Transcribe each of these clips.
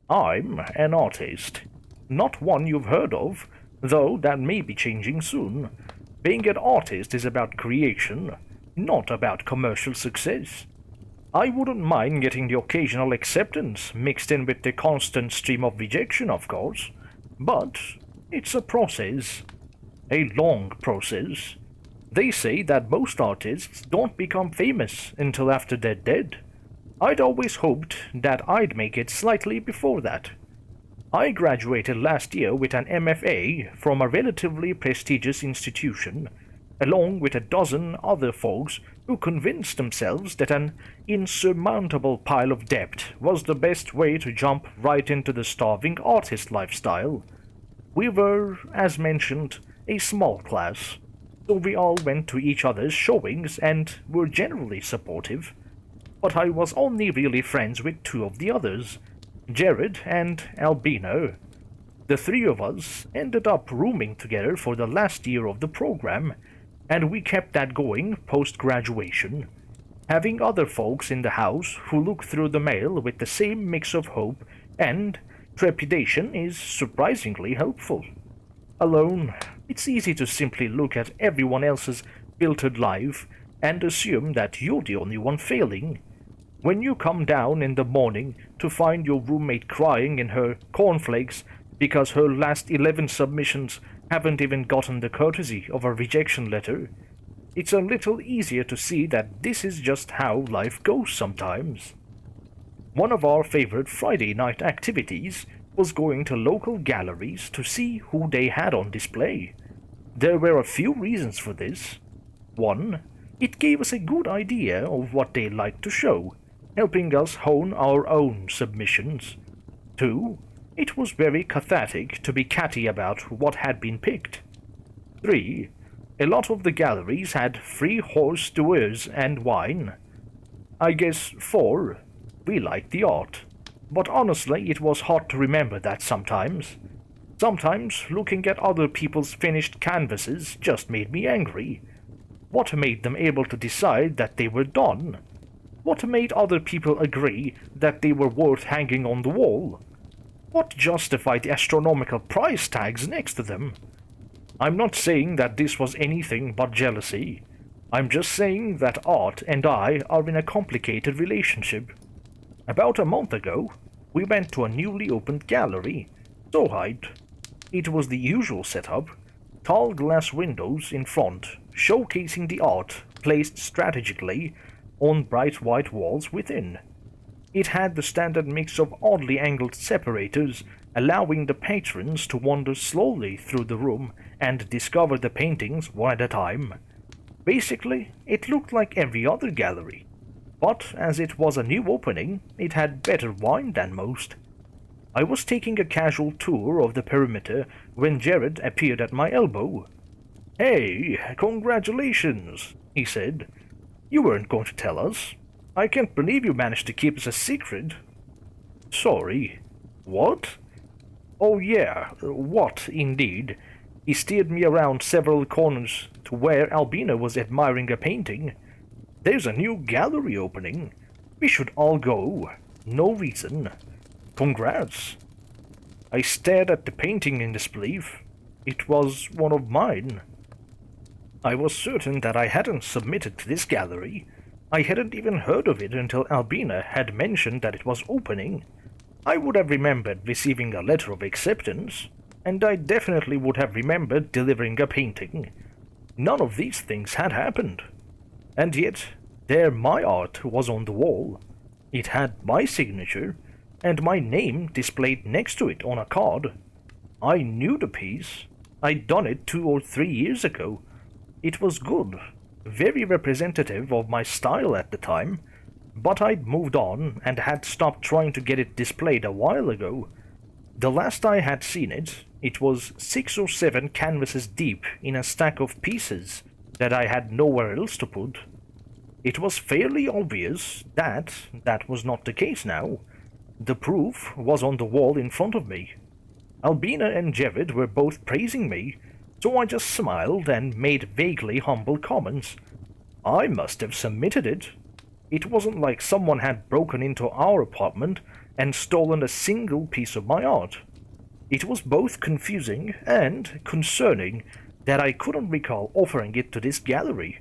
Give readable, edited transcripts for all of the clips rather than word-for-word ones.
I'm an artist. Not one you've heard of, though that may be changing soon. Being an artist is about creation, not about commercial success. I wouldn't mind getting the occasional acceptance mixed in with the constant stream of rejection, of course, but it's a process, a long process. They say that most artists don't become famous until after they're dead. I'd always hoped that I'd make it slightly before that. I graduated last year with an MFA from a relatively prestigious institution, along with a dozen other folks who convinced themselves that an insurmountable pile of debt was the best way to jump right into the starving artist lifestyle. We were, as mentioned, a small class, so we all went to each other's showings and were generally supportive. But I was only really friends with two of the others, Jared and Albino. The three of us ended up rooming together for the last year of the program, and we kept that going post-graduation. Having other folks in the house who look through the mail with the same mix of hope and trepidation is surprisingly helpful. Alone, it's easy to simply look at everyone else's filtered life and assume that you're the only one failing. When you come down in the morning to find your roommate crying in her cornflakes because her last 11 submissions haven't even gotten the courtesy of a rejection letter, it's a little easier to see that this is just how life goes sometimes. One of our favorite Friday night activities was going to local galleries to see who they had on display. There were a few reasons for this. One, it gave us a good idea of what they liked to show, helping us hone our own submissions. Two, it was very cathartic to be catty about what had been picked. Three, a lot of the galleries had free horse steers and wine. I guess four, we liked the art. But honestly, it was hard to remember that sometimes. Sometimes looking at other people's finished canvases just made me angry. What made them able to decide that they were done? What made other people agree that they were worth hanging on the wall? What justified the astronomical price tags next to them? I'm not saying that this was anything but jealousy. I'm just saying that art and I are in a complicated relationship. About a month ago, we went to a newly opened gallery, Souhait. It was the usual setup, tall glass windows in front, showcasing the art placed strategically on bright white walls within. It had the standard mix of oddly angled separators, allowing the patrons to wander slowly through the room and discover the paintings one at a time. Basically, it looked like every other gallery, but as it was a new opening, it had better wine than most. I was taking a casual tour of the perimeter when Jared appeared at my elbow. "Hey, congratulations," he said. "You weren't going to tell us. I can't believe you managed to keep us a secret." "Sorry. What?" "Oh yeah, what, indeed." He steered me around several corners to where Albina was admiring a painting. "There's a new gallery opening. We should all go. No reason. Congrats." I stared at the painting in disbelief. It was one of mine. I was certain that I hadn't submitted to this gallery. I hadn't even heard of it until Albina had mentioned that it was opening. I would have remembered receiving a letter of acceptance, and I definitely would have remembered delivering a painting. None of these things had happened. And yet, there my art was on the wall. It had my signature, and my name displayed next to it on a card. I knew the piece. I'd done it 2 or 3 years ago. It was good, very representative of my style at the time, but I'd moved on and had stopped trying to get it displayed a while ago. The last I had seen it, it was 6 or 7 canvases deep in a stack of pieces that I had nowhere else to put. It was fairly obvious that that was not the case now. The proof was on the wall in front of me. Albina and Jared were both praising me, so I just smiled and made vaguely humble comments. I must have submitted it. It wasn't like someone had broken into our apartment and stolen a single piece of my art. It was both confusing and concerning that I couldn't recall offering it to this gallery,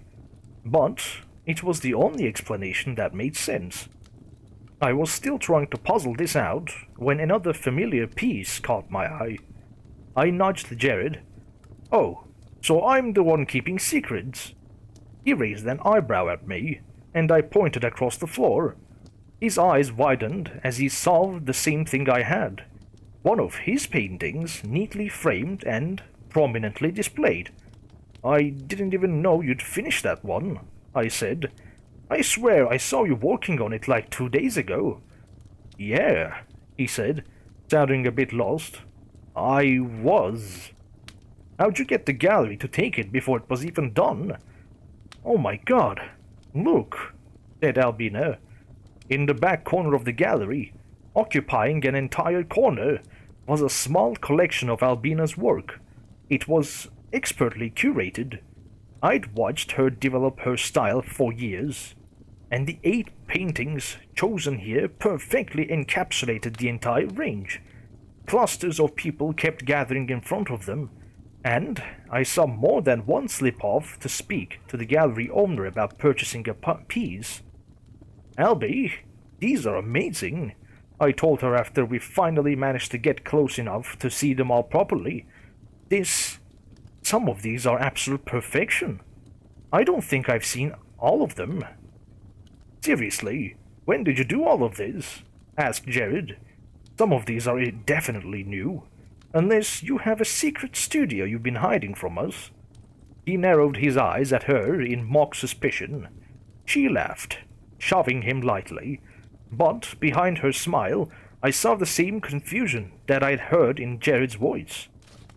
but it was the only explanation that made sense. I was still trying to puzzle this out when another familiar piece caught my eye. I nudged Jared. "Oh, so I'm the one keeping secrets?" He raised an eyebrow at me, and I pointed across the floor. His eyes widened as he solved the same thing I had. One of his paintings neatly framed and prominently displayed. "I didn't even know you'd finished that one," I said. "I swear I saw you working on it like 2 days ago." "Yeah," he said, sounding a bit lost. "I was." "How'd you get the gallery to take it before it was even done?" "Oh my god, look," said Albina. In the back corner of the gallery, occupying an entire corner, was a small collection of Albina's work. It was expertly curated. I'd watched her develop her style for years, and the 8 paintings chosen here perfectly encapsulated the entire range. Clusters of people kept gathering in front of them, and I saw more than one slip off to speak to the gallery owner about purchasing a piece. "Albie, these are amazing," I told her after we finally managed to get close enough to see them all properly. Some of these are absolute perfection. I don't think I've seen all of them." "Seriously, when did you do all of this?" asked Jared. "Some of these are definitely new, unless you have a secret studio you've been hiding from us." He narrowed his eyes at her in mock suspicion. She laughed, shoving him lightly, but behind her smile I saw the same confusion that I'd heard in Jared's voice,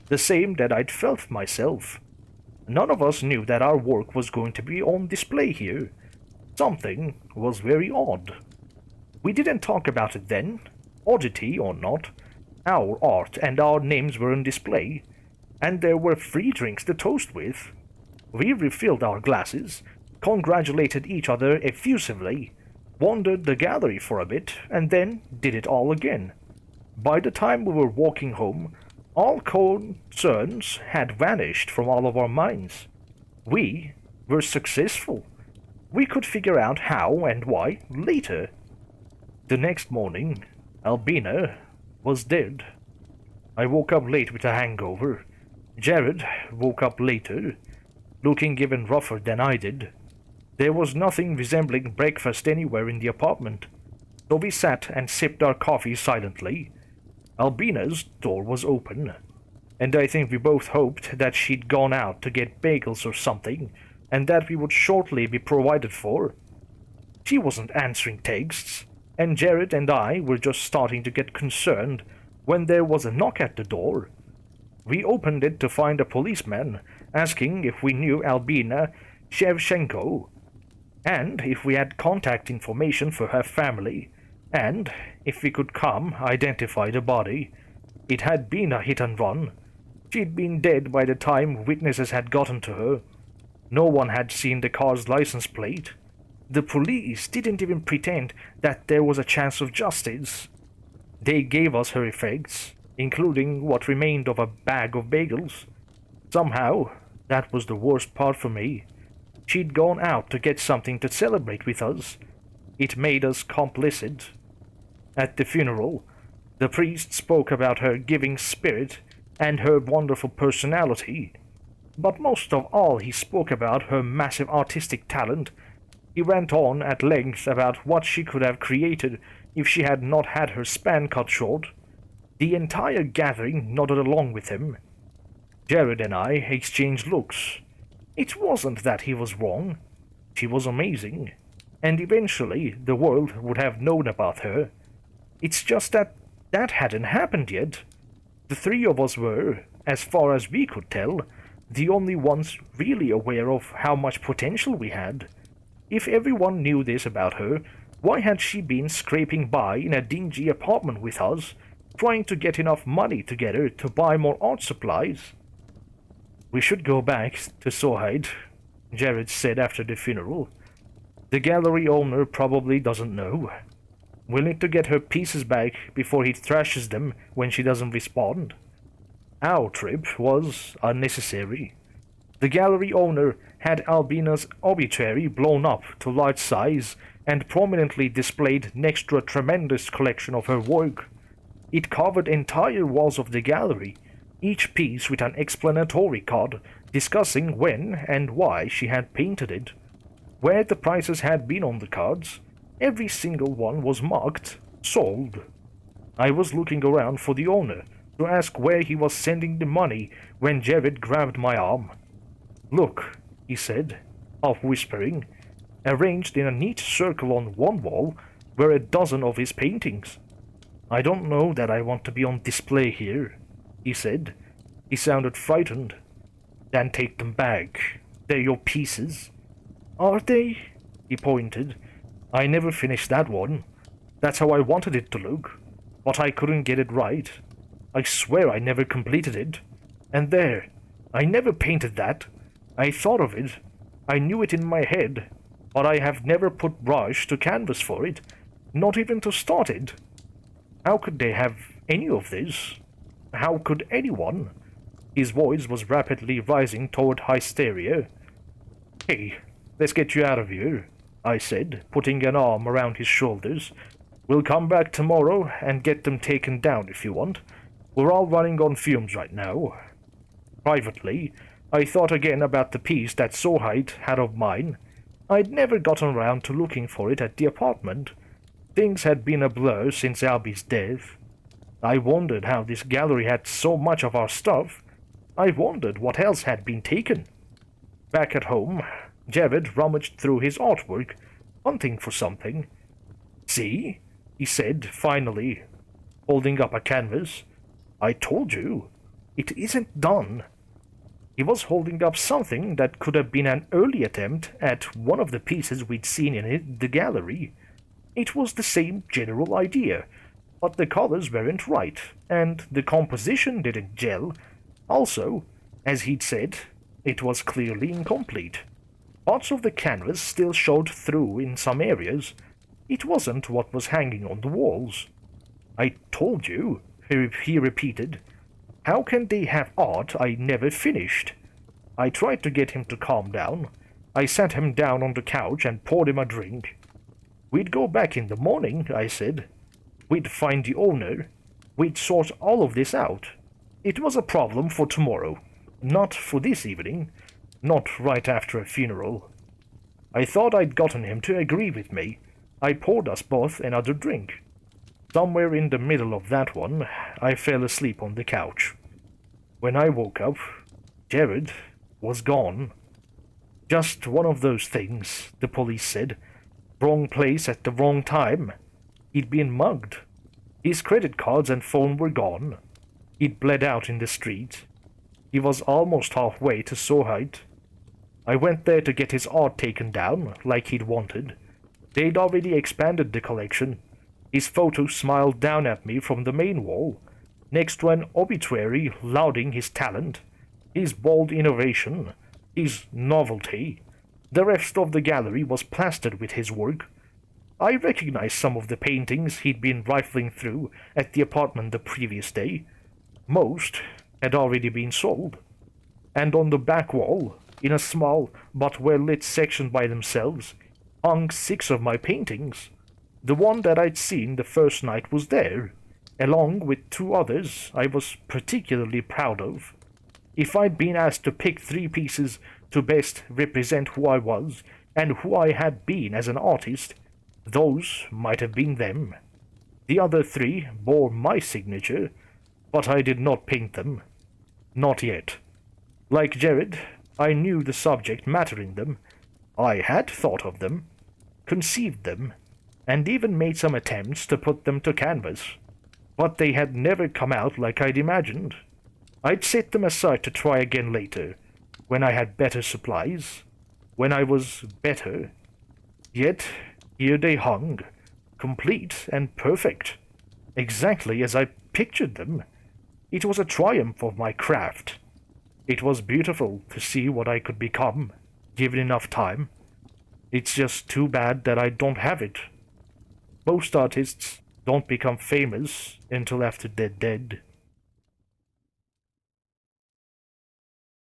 the same that I'd felt myself. None of us knew that our work was going to be on display here. Something was very odd. We didn't talk about it then, oddity or not. Our art and our names were on display, and there were free drinks to toast with. We refilled our glasses, congratulated each other effusively, wandered the gallery for a bit, and then did it all again. By the time we were walking home, all concerns had vanished from all of our minds. We were successful. We could figure out how and why later. The next morning, Albina was dead. I woke up late with a hangover. Jared woke up later, looking even rougher than I did. There was nothing resembling breakfast anywhere in the apartment, so we sat and sipped our coffee silently. Albina's door was open, and I think we both hoped that she'd gone out to get bagels or something, and that we would shortly be provided for. She wasn't answering texts, and Jared and I were just starting to get concerned when there was a knock at the door. We opened it to find a policeman asking if we knew Albina Shevchenko, and if we had contact information for her family, and if we could come identify the body. It had been a hit and run. She'd been dead by the time witnesses had gotten to her. No one had seen the car's license plate. The police didn't even pretend that there was a chance of justice. They gave us her effects, including what remained of a bag of bagels. Somehow, that was the worst part for me. She'd gone out to get something to celebrate with us. It made us complicit. At the funeral, the priest spoke about her giving spirit and her wonderful personality. But most of all, he spoke about her massive artistic talent. He went on at length about what she could have created if she had not had her span cut short. The entire gathering nodded along with him. Jared and I exchanged looks. It wasn't that he was wrong. She was amazing, and eventually the world would have known about her. It's just that that hadn't happened yet. The 3 of us were, as far as we could tell, the only ones really aware of how much potential we had. If everyone knew this about her, why had she been scraping by in a dingy apartment with us, trying to get enough money together to buy more art supplies? "We should go back to Souhait," Jared said after the funeral. "The gallery owner probably doesn't know. We'll need to get her pieces back before he thrashes them when she doesn't respond. Our trip was unnecessary. The gallery owner had Albina's obituary blown up to large size and prominently displayed next to a tremendous collection of her work. It covered entire walls of the gallery, each piece with an explanatory card discussing when and why she had painted it. Where the prices had been on the cards, every single one was marked sold. I was looking around for the owner to ask where he was sending the money when Jared grabbed my arm. "Look," he said, half whispering. Arranged in a neat circle on one wall were a dozen of his paintings. "I don't know that I want to be on display here," he said. He sounded frightened. "Then take them back. They're your pieces." "Are they?" He pointed. "I never finished that one. That's how I wanted it to look. But I couldn't get it right. I swear I never completed it. And there, I never painted that. I thought of it. I knew it in my head. But I have never put brush to canvas for it. Not even to start it. How could they have any of this? How could anyone?" His voice was rapidly rising toward hysteria. "Hey, let's get you out of here," I said, putting an arm around his shoulders. "We'll come back tomorrow and get them taken down if you want. We're all running on fumes right now." Privately, I thought again about the piece that Souhait had of mine. I'd never gotten around to looking for it at the apartment. Things had been a blur since Albie's death. I wondered how this gallery had so much of our stuff. I wondered what else had been taken. Back at home, Jared rummaged through his artwork, hunting for something. "See?" he said, finally, holding up a canvas. "I told you. It isn't done." He was holding up something that could have been an early attempt at one of the pieces we'd seen in the gallery. It was the same general idea, but the colors weren't right, and the composition didn't gel. Also, as he'd said, it was clearly incomplete. Parts of the canvas still showed through in some areas. It wasn't what was hanging on the walls. "I told you," he repeated. "How can they have art I never finished?" I tried to get him to calm down. I sat him down on the couch and poured him a drink. "We'd go back in the morning," I said. "We'd find the owner. We'd sort all of this out. It was a problem for tomorrow, not for this evening, not right after a funeral." I thought I'd gotten him to agree with me. I poured us both another drink. Somewhere in the middle of that one, I fell asleep on the couch. When I woke up, Jared was gone. "Just one of those things," the police said. "Wrong place at the wrong time. He'd been mugged. His credit cards and phone were gone. He'd bled out in the street. He was almost halfway to Souhait. I went there to get his art taken down, like he'd wanted. They'd already expanded the collection. His photo smiled down at me from the main wall, next to an obituary lauding his talent, his bold innovation, his novelty. The rest of the gallery was plastered with his work. I recognized some of the paintings he'd been rifling through at the apartment the previous day. Most had already been sold. And on the back wall, in a small but well-lit section by themselves, hung 6 of my paintings. The one that I'd seen the first night was there, along with 2 others I was particularly proud of. If I'd been asked to pick 3 pieces to best represent who I was and who I had been as an artist, those might have been them. The other 3 bore my signature, but I did not paint them. Not yet. Like Jared, I knew the subject matter in them. I had thought of them, conceived them, and even made some attempts to put them to canvas. But they had never come out like I'd imagined. I'd set them aside to try again later, when I had better supplies, when I was better. Yet, here they hung, complete and perfect, exactly as I pictured them. It was a triumph of my craft. It was beautiful to see what I could become, given enough time. It's just too bad that I don't have it. Most artists don't become famous until after they're dead.